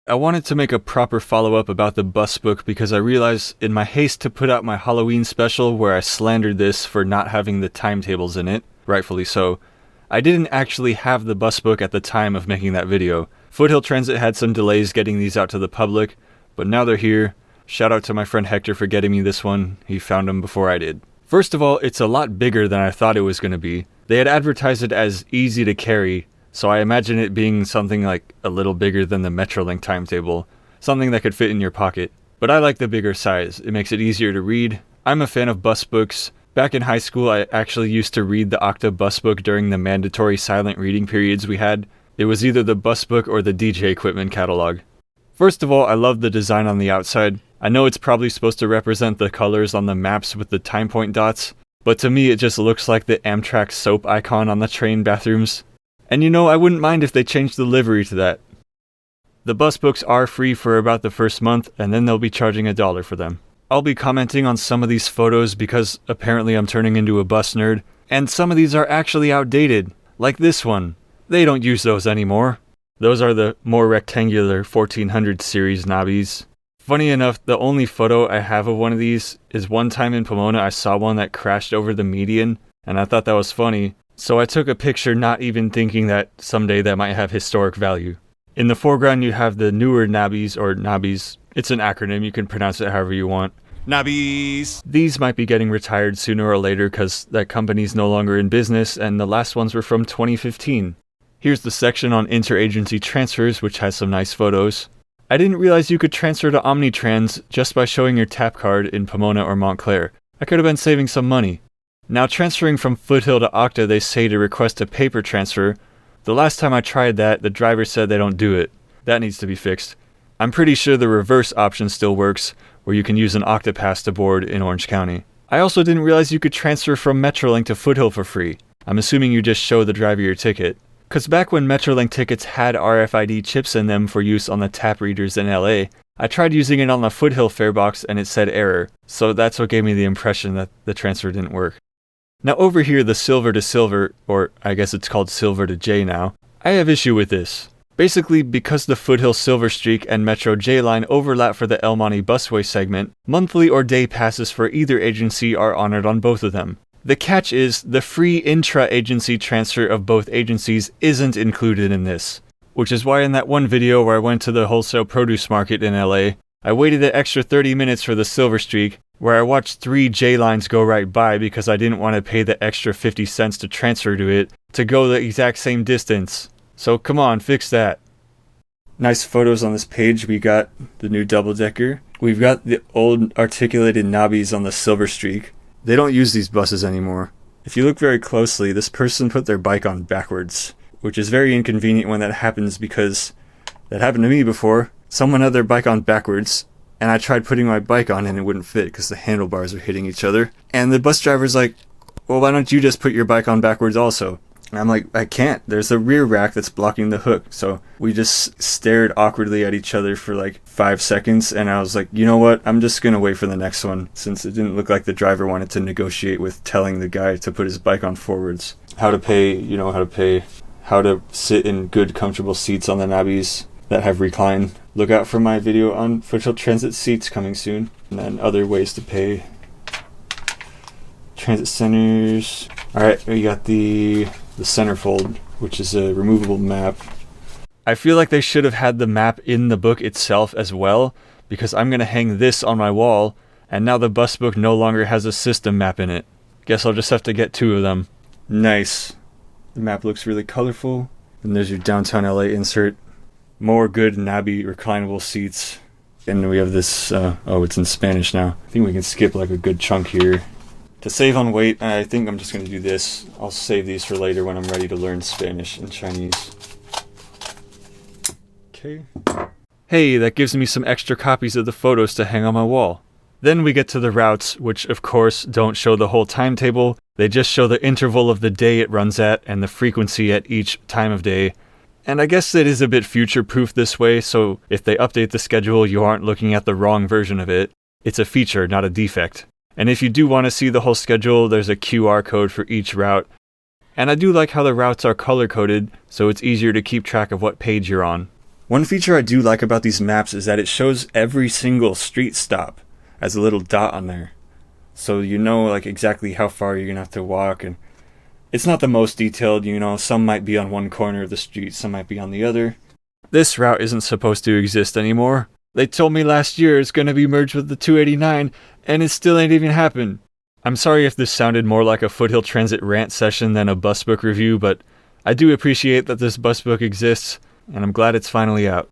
I wanted to make a proper follow-up about the bus book because I realized in my haste to put out my Halloween special where I slandered this for not having the timetables in it, rightfully so, I didn't actually have the bus book at the time of making that video. Foothill Transit had some delays getting these out to the public, but now they're here. Shout out to my friend Hector for getting me this one. He found them before I did. First of all, it's a lot bigger than I thought it was going to be. They had advertised it as easy to carry, so I imagine it being something like a little bigger than the Metrolink timetable, something that could fit in your pocket. But I like the bigger size, it makes it easier to read. I'm a fan of bus books. Back in high school, I actually used to read the Okta bus book during the mandatory silent reading periods we had. It was either the bus book or the DJ equipment catalog. First of all, I love the design on the outside. I know it's probably supposed to represent the colors on the maps with the time point dots, but to me it just looks like the Amtrak soap icon on the train bathrooms. And you know, I wouldn't mind if they changed the livery to that. The bus books are free for about the first month, and then they'll be charging $1 for them. I'll be commenting on some of these photos because apparently I'm turning into a bus nerd, and some of these are actually outdated, like this one. They don't use those anymore. Those are the more rectangular 1400 series knobbies. Funny enough, the only photo I have of one of these is one time in Pomona I saw one that crashed over the median, and I thought that was funny. So I took a picture not even thinking that someday that might have historic value. In the foreground you have the newer nabbies, or nobbies. It's an acronym, you can pronounce it however you want. Nobbies! These might be getting retired sooner or later because that company's no longer in business and the last ones were from 2015. Here's the section on interagency transfers, which has some nice photos. I didn't realize you could transfer to Omnitrans just by showing your tap card in Pomona or Montclair. I could have been saving some money. Now transferring from Foothill to Okta, they say to request a paper transfer. The last time I tried that, the driver said they don't do it. That needs to be fixed. I'm pretty sure the reverse option still works, where you can use an Okta Pass to board in Orange County. I also didn't realize you could transfer from Metrolink to Foothill for free. I'm assuming you just show the driver your ticket. Cause back when Metrolink tickets had RFID chips in them for use on the tap readers in LA, I tried using it on the Foothill fare box and it said error, so that's what gave me the impression that the transfer didn't work. Now over here, the silver to silver, or I guess it's called silver to J now, I have issue with this. Basically, because the Foothill Silver Streak and Metro J line overlap for the El Monte busway segment, monthly or day passes for either agency are honored on both of them. The catch is, the free intra-agency transfer of both agencies isn't included in this. Which is why in that one video where I went to the wholesale produce market in LA, I waited an extra 30 minutes for the Silver Streak, where I watched 3 J lines go right by because I didn't want to pay the extra 50 cents to transfer to it to go the exact same distance. So come on, fix that. Nice photos on this page. We got the new double-decker. We've got the old articulated knobbies on the Silver Streak. They don't use these buses anymore. If you look very closely, this person put their bike on backwards, which is very inconvenient when that happens because that happened to me before. Someone had their bike on backwards, and I tried putting my bike on and it wouldn't fit because the handlebars were hitting each other. And the bus driver's like, well, why don't you just put your bike on backwards also? And I'm like, I can't. There's a rear rack that's blocking the hook. So we just stared awkwardly at each other for like 5 seconds. And I was like, you know what? I'm just going to wait for the next one since it didn't look like the driver wanted to negotiate with telling the guy to put his bike on forwards. How to pay, you know how to pay. How to sit in good, comfortable seats on the nabbies that have recline. Look out for my video on Foothill Transit seats coming soon. And then other ways to pay. Transit centers. Alright, we got the centerfold, which is a removable map. I feel like they should have had the map in the book itself as well, because I'm going to hang this on my wall, and now the bus book no longer has a system map in it. Guess I'll just have to get 2 of them. Nice. The map looks really colorful. And there's your downtown LA insert. More good nabby reclinable seats. And we have this, oh, it's in Spanish now. I think we can skip like a good chunk here. To save on weight, I think I'm just going to do this. I'll save these for later when I'm ready to learn Spanish and Chinese. Okay. Hey, that gives me some extra copies of the photos to hang on my wall. Then we get to the routes, which of course don't show the whole timetable. They just show the interval of the day it runs at and the frequency at each time of day. And I guess it is a bit future-proof this way, so if they update the schedule, you aren't looking at the wrong version of it. It's a feature, not a defect. And if you do want to see the whole schedule, there's a QR code for each route. And I do like how the routes are color-coded, so it's easier to keep track of what page you're on. One feature I do like about these maps is that it shows every single street stop as a little dot on there. So you know like exactly how far you're gonna have to walk, and it's not the most detailed, some might be on one corner of the street, some might be on the other. This route isn't supposed to exist anymore. They told me last year it's gonna be merged with the 289, and it still ain't even happened. I'm sorry if this sounded more like a Foothill Transit rant session than a bus book review, but I do appreciate that this bus book exists, and I'm glad it's finally out.